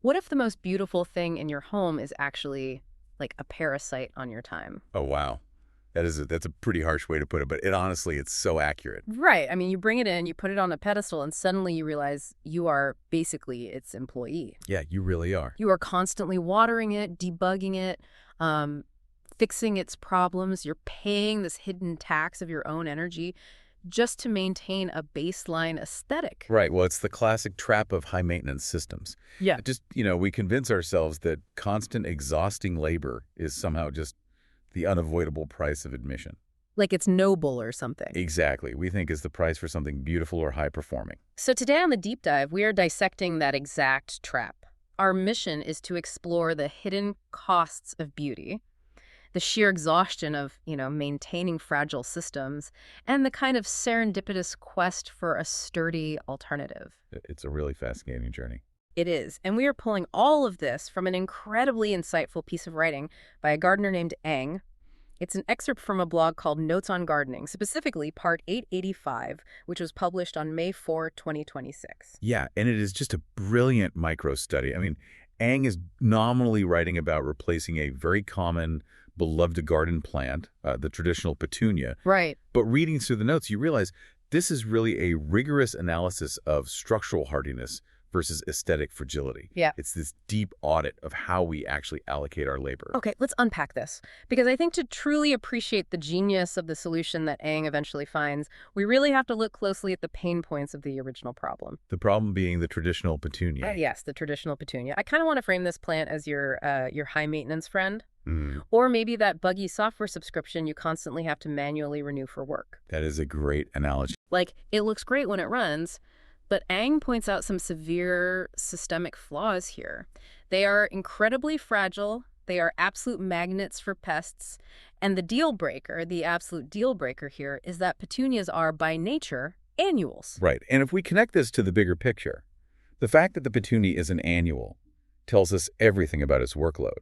What if the most beautiful thing in your home is actually like a parasite on your time? Oh, wow. That's a pretty harsh way to put it, but honestly, it's so accurate. Right. I mean, you bring it in, you put it on a pedestal, and suddenly you realize you are basically its employee. Yeah, you really are. You are constantly watering it, debugging it, um, fixing its problems. You're paying this hidden tax of your own energy just to maintain a baseline aesthetic. Right. Well, it's the classic trap of high maintenance systems. Yeah. We convince ourselves that constant exhausting labor is somehow just the unavoidable price of admission. Like it's noble or something. Exactly. We think is the price for something beautiful or high performing. So today on the deep dive, we are dissecting that exact trap. Our mission is to explore the hidden costs of beauty, the sheer exhaustion of, maintaining fragile systems, and the kind of serendipitous quest for a sturdy alternative. It's a really fascinating journey. It is, and we are pulling all of this from an incredibly insightful piece of writing by a gardener named Eng. It's an excerpt from a blog called Notes on Gardening, specifically part 885, which was published on May 4, 2026. Yeah, and it is just a brilliant micro study. I mean, Ang is nominally writing about replacing a very common, beloved garden plant, the traditional petunia. Right. But reading through the notes, you realize this is really a rigorous analysis of structural hardiness versus aesthetic fragility. Yeah. It's this deep audit of how we actually allocate our labor. Okay, let's unpack this. Because I think to truly appreciate the genius of the solution that Aang eventually finds, we really have to look closely at the pain points of the original problem. The problem being the traditional petunia. Yes, the traditional petunia. I kind of want to frame this plant as your high-maintenance friend. Mm, Or maybe that buggy software subscription you constantly have to manually renew for work. that is a great analogy. Like, it looks great when it runs, but Aang points out some severe systemic flaws here. They are incredibly fragile, they are absolute magnets for pests, and the absolute deal breaker here is that petunias are, by nature, annuals. Right. And if we connect this to the bigger picture, the fact that the petunia is an annual tells us everything about its workload.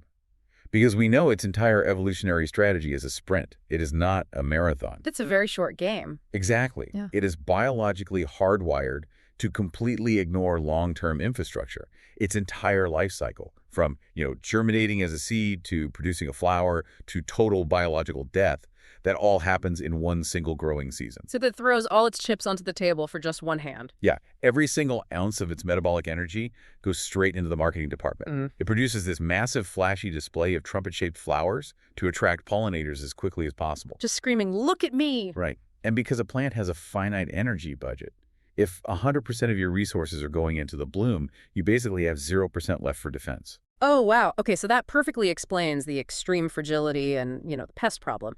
Because we know its entire evolutionary strategy is a sprint. It is not a marathon. It's a very short game. Exactly. Yeah. It is biologically hardwired to completely ignore long-term infrastructure. Its entire life cycle, from, germinating as a seed to producing a flower to total biological death, that all happens in one single growing season. So that throws all its chips onto the table for just one hand. Yeah, every single ounce of its metabolic energy goes straight into the marketing department. Mm. It produces this massive flashy display of trumpet-shaped flowers to attract pollinators as quickly as possible. Just screaming, "Look at me!" Right. And because a plant has a finite energy budget, if 100% of your resources are going into the bloom, you basically have 0% left for defense. Oh, wow. Okay, so that perfectly explains the extreme fragility and, the pest problem.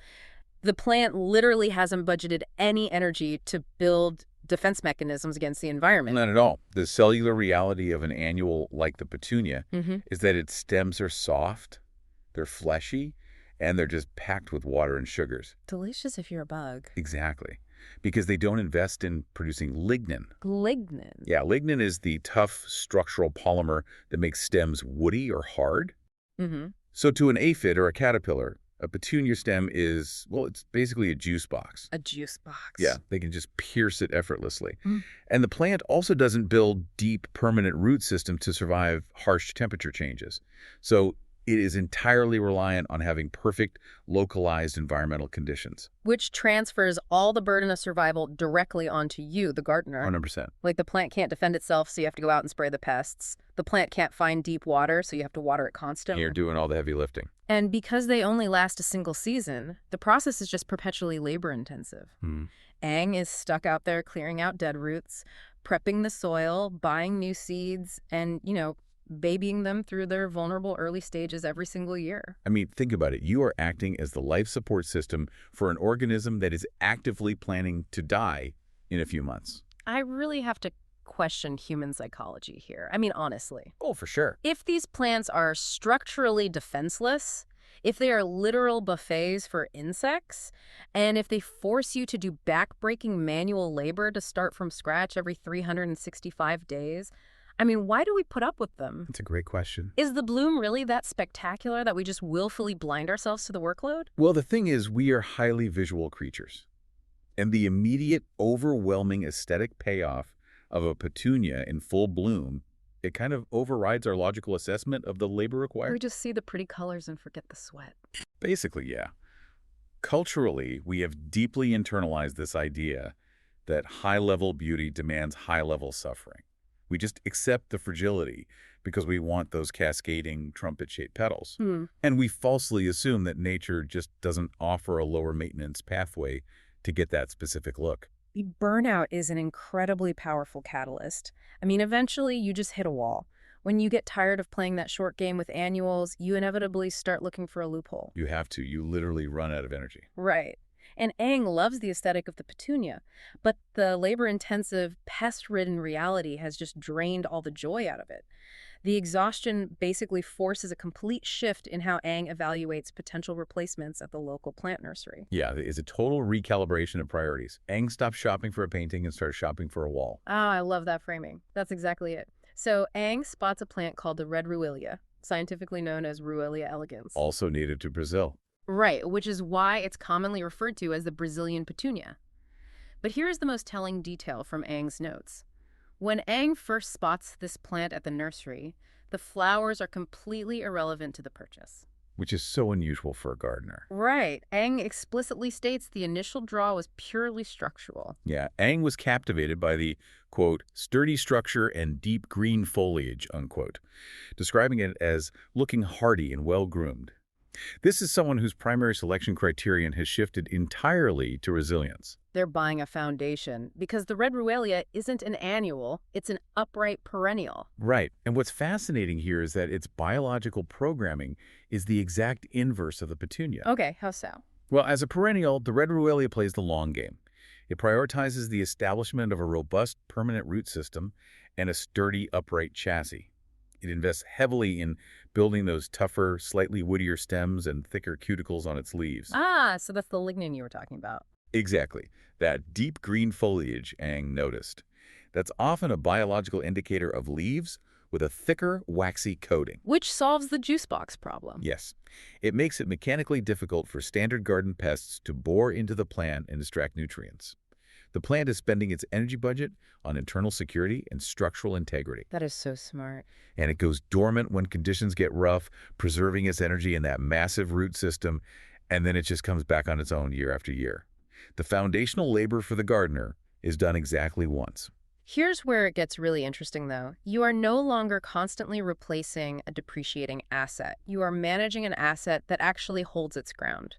The plant literally hasn't budgeted any energy to build defense mechanisms against the environment. Not at all. The cellular reality of an annual like the petunia Mm-hmm. is that its stems are soft, they're fleshy, and they're just packed with water and sugars. Delicious if you're a bug. Exactly. Because they don't invest in producing lignin. Lignin. Yeah, lignin is the tough structural polymer that makes stems woody or hard. Mm-hmm. So to an aphid or a caterpillar, a petunia stem is, well, it's basically a juice box. A juice box. Yeah, they can just pierce it effortlessly. Mm. And the plant also doesn't build deep, permanent root system to survive harsh temperature changes. So it is entirely reliant on having perfect, localized environmental conditions. Which transfers all the burden of survival directly onto you, the gardener. 100%. Like the plant can't defend itself, so you have to go out and spray the pests. The plant can't find deep water, so you have to water it constantly. You're doing all the heavy lifting. And because they only last a single season, the process is just perpetually labor-intensive. Hmm. Aang is stuck out there clearing out dead roots, prepping the soil, buying new seeds, and, babying them through their vulnerable early stages every single year. I mean, think about it. You are acting as the life support system for an organism that is actively planning to die in a few months. I really have to question human psychology here. I mean, honestly. Oh, for sure. If these plants are structurally defenseless, if they are literal buffets for insects, and if they force you to do backbreaking manual labor to start from scratch every 365 days, I mean, why do we put up with them? That's a great question. Is the bloom really that spectacular that we just willfully blind ourselves to the workload? Well, the thing is, we are highly visual creatures. And the immediate, overwhelming aesthetic payoff of a petunia in full bloom It kind of overrides our logical assessment of the labor We required. just see the pretty colors and forget the sweat. Basically, yeah. Culturally, we have deeply internalized this idea that high-level beauty demands high-level suffering. We just accept the fragility because we want those cascading trumpet-shaped petals. Hmm. And we falsely assume that nature just doesn't offer a lower maintenance pathway to get that specific look. Burnout is an incredibly powerful catalyst. I mean, eventually you just hit a wall. When you get tired of playing that short game with annuals, you inevitably start looking for a loophole. You have to. You literally run out of energy. Right. And Aang loves the aesthetic of the petunia, but the labor-intensive, pest-ridden reality has just drained all the joy out of it. The exhaustion basically forces a complete shift in how Aang evaluates potential replacements at the local plant nursery. Yeah, it's a total recalibration of priorities. Aang stops shopping for a painting and starts shopping for a wall. Ah, I love that framing. That's exactly it. So Aang spots a plant called the Red Ruelia, scientifically known as Ruellia elegans. Also native to Brazil. Right, which is why it's commonly referred to as the Brazilian Petunia. But here's the most telling detail from Aang's notes. When Aang first spots this plant at the nursery, the flowers are completely irrelevant to the purchase. Which is so unusual for a gardener. Right. Aang explicitly states the initial draw was purely structural. Yeah, Aang was captivated by the, quote, sturdy structure and deep green foliage, unquote, describing it as looking hardy and well-groomed. This is someone whose primary selection criterion has shifted entirely to resilience. They're buying a foundation because the Red Ruelia isn't an annual, it's an upright perennial. Right, and what's fascinating here is that its biological programming is the exact inverse of the petunia. Okay, how so? Well, as a perennial, the Red Ruelia plays the long game. It prioritizes the establishment of a robust, permanent root system and a sturdy, upright chassis. It invests heavily in building those tougher, slightly woodier stems and thicker cuticles on its leaves. Ah, so that's the lignin you were talking about. Exactly. That deep green foliage Aang noticed. That's often a biological indicator of leaves with a thicker, waxy coating. Which solves the juice box problem. Yes. It makes it mechanically difficult for standard garden pests to bore into the plant and extract nutrients. The plant is spending its energy budget on internal security and structural integrity. That is so smart. And it goes dormant when conditions get rough, preserving its energy in that massive root system, and then it just comes back on its own year after year. The foundational labor for the gardener is done exactly once. Here's where it gets really interesting, though. You are no longer constantly replacing a depreciating asset. You are managing an asset that actually holds its ground.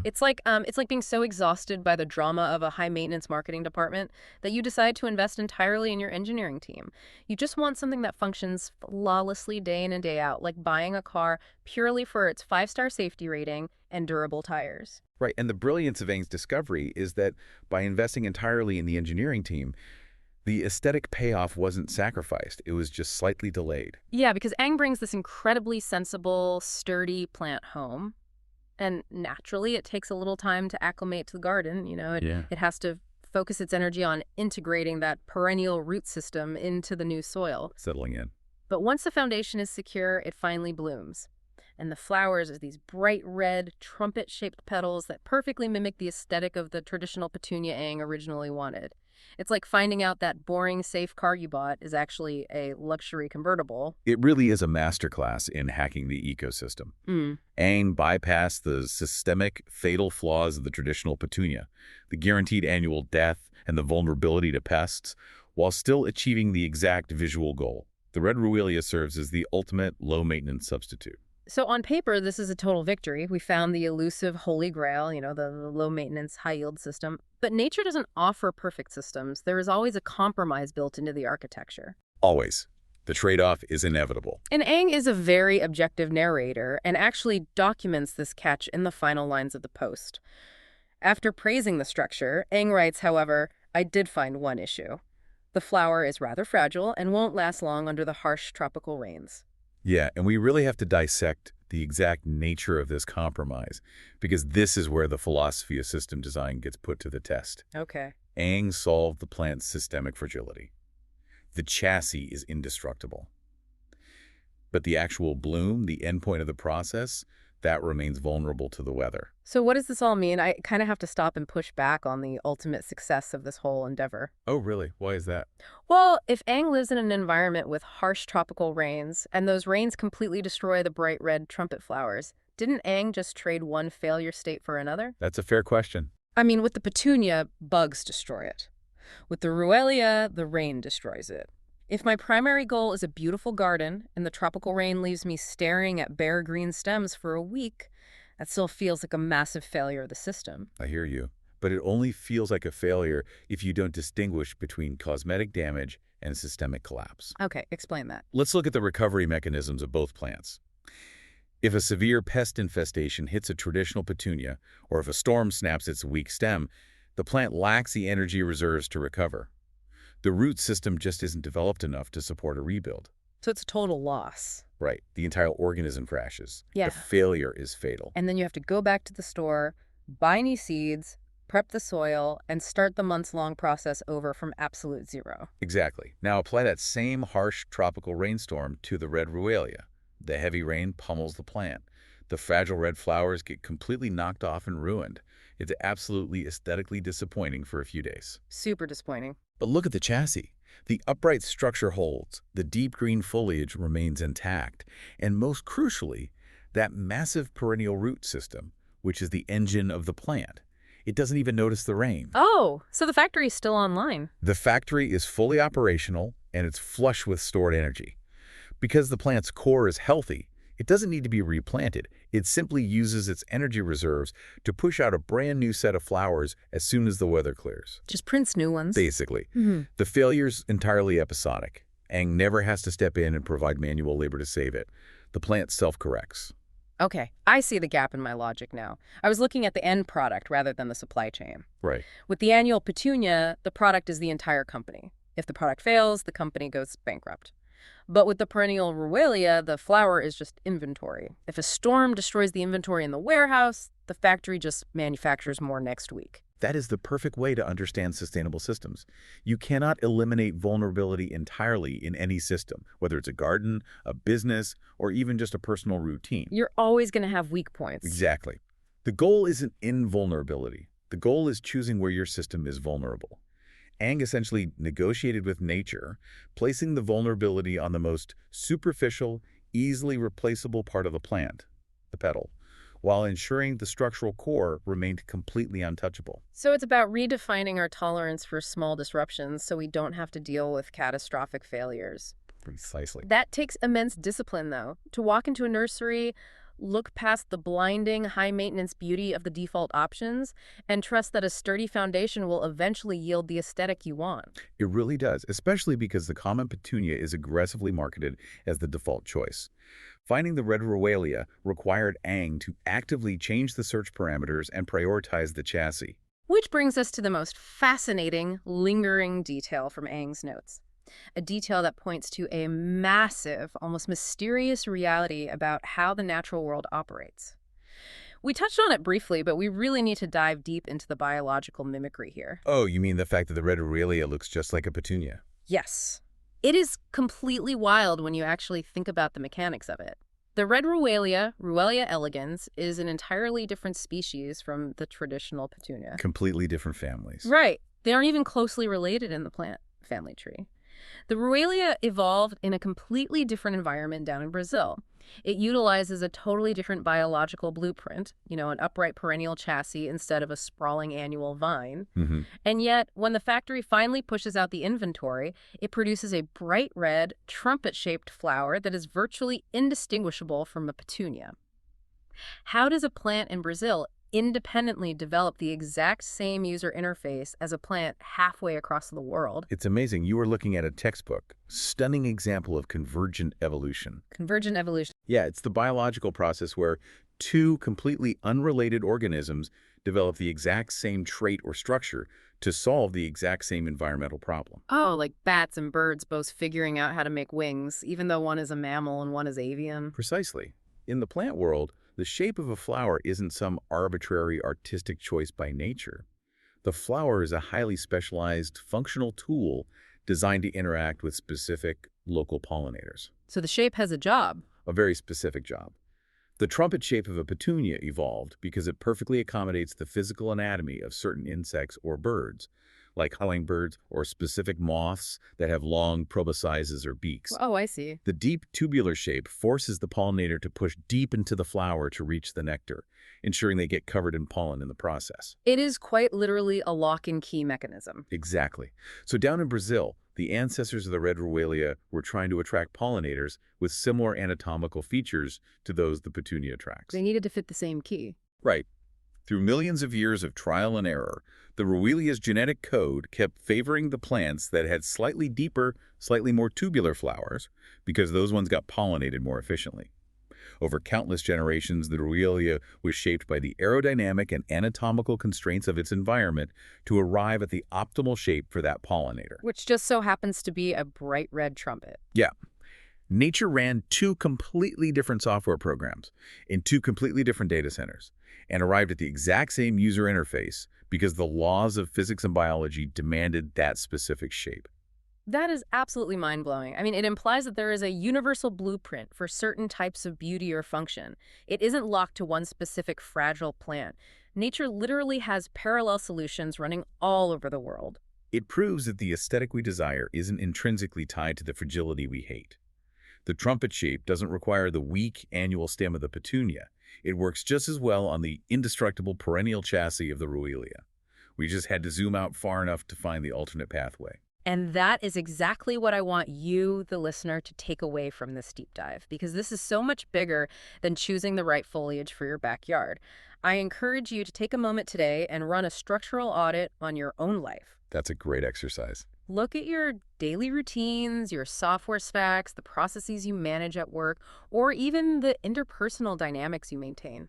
It's like being so exhausted by the drama of a high-maintenance marketing department that you decide to invest entirely in your engineering team. You just want something that functions flawlessly day in and day out, like buying a car purely for its 5-star safety rating and durable tires. Right, and the brilliance of Aang's discovery is that by investing entirely in the engineering team, the aesthetic payoff wasn't sacrificed. It was just slightly delayed. Yeah, because Aang brings this incredibly sensible, sturdy plant home. And naturally, it takes a little time to acclimate to the garden. It has to focus its energy on integrating that perennial root system into the new soil. Settling in. But once the foundation is secure, it finally blooms. And the flowers are these bright red, trumpet-shaped petals that perfectly mimic the aesthetic of the traditional petunia Aang originally wanted. It's like finding out that boring, safe car you bought is actually a luxury convertible. It really is a masterclass in hacking the ecosystem. Aang bypassed the systemic, fatal flaws of the traditional petunia, the guaranteed annual death and the vulnerability to pests, while still achieving the exact visual goal. The Red Ruelia serves as the ultimate low-maintenance substitute. So on paper, this is a total victory. We found the elusive holy grail, the low-maintenance, high-yield system. But nature doesn't offer perfect systems. There is always a compromise built into the architecture. Always. The trade-off is inevitable. And Aang is a very objective narrator and actually documents this catch in the final lines of the post. After praising the structure, Aang writes, however, I did find one issue. The flower is rather fragile and won't last long under the harsh tropical rains. Yeah, and we really have to dissect the exact nature of this compromise, because this is where the philosophy of system design gets put to the test. Okay. Aang solved the plant's systemic fragility. The chassis is indestructible. But the actual bloom, the endpoint of the process, that remains vulnerable to the weather. So what does this all mean? I kind of have to stop and push back on the ultimate success of this whole endeavor. Oh, really? Why is that? Well, if Aang lives in an environment with harsh tropical rains, and those rains completely destroy the bright red trumpet flowers, didn't Aang just trade one failure state for another? That's a fair question. I mean, with the Petunia, bugs destroy it. With the Ruellia, the rain destroys it. If my primary goal is a beautiful garden and the tropical rain leaves me staring at bare green stems for a week, that still feels like a massive failure of the system. I hear you. But it only feels like a failure if you don't distinguish between cosmetic damage and systemic collapse. Okay, explain that. Let's look at the recovery mechanisms of both plants. If a severe pest infestation hits a traditional petunia, or if a storm snaps its weak stem, the plant lacks the energy reserves to recover. The root system just isn't developed enough to support a rebuild. So it's a total loss. Right. The entire organism crashes. Yeah. The failure is fatal. And then you have to go back to the store, buy new seeds, prep the soil, and start the months-long process over from absolute zero. Exactly. Now apply that same harsh tropical rainstorm to the Red Ruelia. The heavy rain pummels the plant. The fragile red flowers get completely knocked off and ruined. It's absolutely aesthetically disappointing for a few days. Super disappointing. But look at the chassis. The upright structure holds, the deep green foliage remains intact, and most crucially, that massive perennial root system, which is the engine of the plant. It doesn't even notice the rain. Oh, so the factory is still online. The factory is fully operational, and it's flush with stored energy. Because the plant's core is healthy, it doesn't need to be replanted. It simply uses its energy reserves to push out a brand new set of flowers as soon as the weather clears. Just prints new ones. Basically. The failure's entirely episodic. Aang never has to step in and provide manual labor to save it. The plant self-corrects. Okay, I see the gap in my logic now. I was looking at the end product rather than the supply chain. Right. With the annual Petunia, the product is the entire company. If the product fails, the company goes bankrupt. But with the perennial Ruellia, the flower is just inventory. If a storm destroys the inventory in the warehouse, the factory just manufactures more next week. That is the perfect way to understand sustainable systems. You cannot eliminate vulnerability entirely in any system, whether it's a garden, a business, or even just a personal routine. You're always going to have weak points. Exactly. The goal isn't invulnerability. The goal is choosing where your system is vulnerable. Aang essentially negotiated with nature, placing the vulnerability on the most superficial, easily replaceable part of the plant, the petal, while ensuring the structural core remained completely untouchable. So it's about redefining our tolerance for small disruptions so we don't have to deal with catastrophic failures. Precisely. That takes immense discipline, though. To walk into a nursery, look past the blinding, high-maintenance beauty of the default options, and trust that a sturdy foundation will eventually yield the aesthetic you want. It really does, especially because the common petunia is aggressively marketed as the default choice. Finding the Red Ruelia required Aang to actively change the search parameters and prioritize the chassis. Which brings us to the most fascinating, lingering detail from Aang's notes. A detail that points to a massive, almost mysterious reality about how the natural world operates. We touched on it briefly, but we really need to dive deep into the biological mimicry here. Oh, you mean the fact that the Red Ruelia looks just like a petunia? Yes. It is completely wild when you actually think about the mechanics of it. The Red Ruelia, Ruellia elegans, is an entirely different species from the traditional petunia. Completely different families. Right. They aren't even closely related in the plant family tree. The Ruellia evolved in a completely different environment down in Brazil. It utilizes a totally different biological blueprint, an upright perennial chassis instead of a sprawling annual vine. And yet, when the factory finally pushes out the inventory, it produces a bright red, trumpet-shaped flower that is virtually indistinguishable from a petunia. How does a plant in Brazil independently develop the exact same user interface as a plant halfway across the world? It's amazing. You are looking at a textbook. Stunning example of convergent evolution. Convergent evolution. Yeah, it's the biological process where two completely unrelated organisms develop the exact same trait or structure to solve the exact same environmental problem. Oh, like bats and birds both figuring out how to make wings, even though one is a mammal and one is avian. Precisely. In the plant world, the shape of a flower isn't some arbitrary artistic choice by nature. The flower is a highly specialized functional tool designed to interact with specific local pollinators. So the shape has a job. A very specific job. The trumpet shape of a petunia evolved because it perfectly accommodates the physical anatomy of certain insects or birds, like hummingbirds or specific moths that have long proboscises or beaks. Oh, I see. The deep tubular shape forces the pollinator to push deep into the flower to reach the nectar, ensuring they get covered in pollen in the process. It is quite literally a lock-and-key mechanism. Exactly. So down in Brazil, the ancestors of the Red Ruelia were trying to attract pollinators with similar anatomical features to those the petunia attracts. They needed to fit the same key. Right. Through millions of years of trial and error, the Ruellia's genetic code kept favoring the plants that had slightly deeper, slightly more tubular flowers, because those ones got pollinated more efficiently. Over countless generations, the Ruellia was shaped by the aerodynamic and anatomical constraints of its environment to arrive at the optimal shape for that pollinator. Which just so happens to be a bright red trumpet. Yeah. Nature ran two completely different software programs in two completely different data centers and arrived at the exact same user interface because the laws of physics and biology demanded that specific shape. That is absolutely mind-blowing. I mean, it implies that there is a universal blueprint for certain types of beauty or function. It isn't locked to one specific fragile plant. Nature literally has parallel solutions running all over the world. It proves that the aesthetic we desire isn't intrinsically tied to the fragility we hate. The trumpet shape doesn't require the weak annual stem of the petunia. It works just as well on the indestructible perennial chassis of the Ruellia. We just had to zoom out far enough to find the alternate pathway. And that is exactly what I want you, the listener, to take away from this deep dive, because this is so much bigger than choosing the right foliage for your backyard. I encourage you to take a moment today and run a structural audit on your own life. That's a great exercise. Look at your daily routines, your software stacks, the processes you manage at work, or even the interpersonal dynamics you maintain.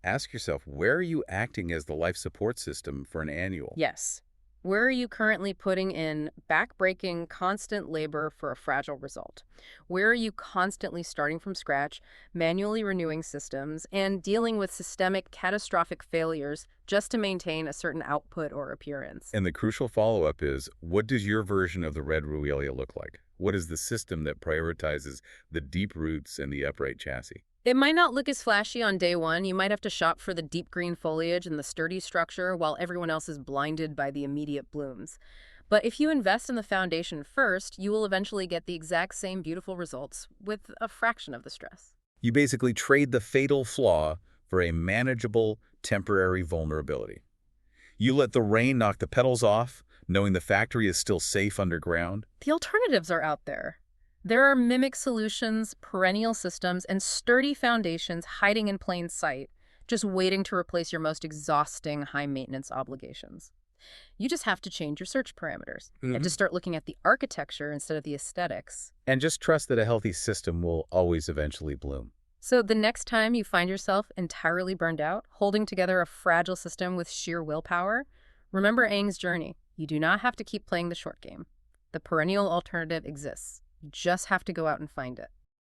Ask yourself, where are you acting as the life support system for an annual? Yes. Where are you currently putting in back-breaking, constant labor for a fragile result? Where are you constantly starting from scratch, manually renewing systems, and dealing with systemic, catastrophic failures just to maintain a certain output or appearance? And the crucial follow-up is, what does your version of the Red Ruelia look like? What is the system that prioritizes the deep roots and the upright chassis? It might not look as flashy on day one. You might have to shop for the deep green foliage and the sturdy structure while everyone else is blinded by the immediate blooms. But if you invest in the foundation first, you will eventually get the exact same beautiful results with a fraction of the stress. You basically trade the fatal flaw for a manageable, temporary vulnerability. You let the rain knock the petals off, knowing the factory is still safe underground. The alternatives are out there. There are mimic solutions, perennial systems, and sturdy foundations hiding in plain sight, just waiting to replace your most exhausting high-maintenance obligations. You just have to change your search parameters and to start looking at the architecture instead of the aesthetics. And just trust that a healthy system will always eventually bloom. So the next time you find yourself entirely burned out, holding together a fragile system with sheer willpower, remember Aang's journey. You do not have to keep playing the short game. The perennial alternative exists. You just have to go out and find it.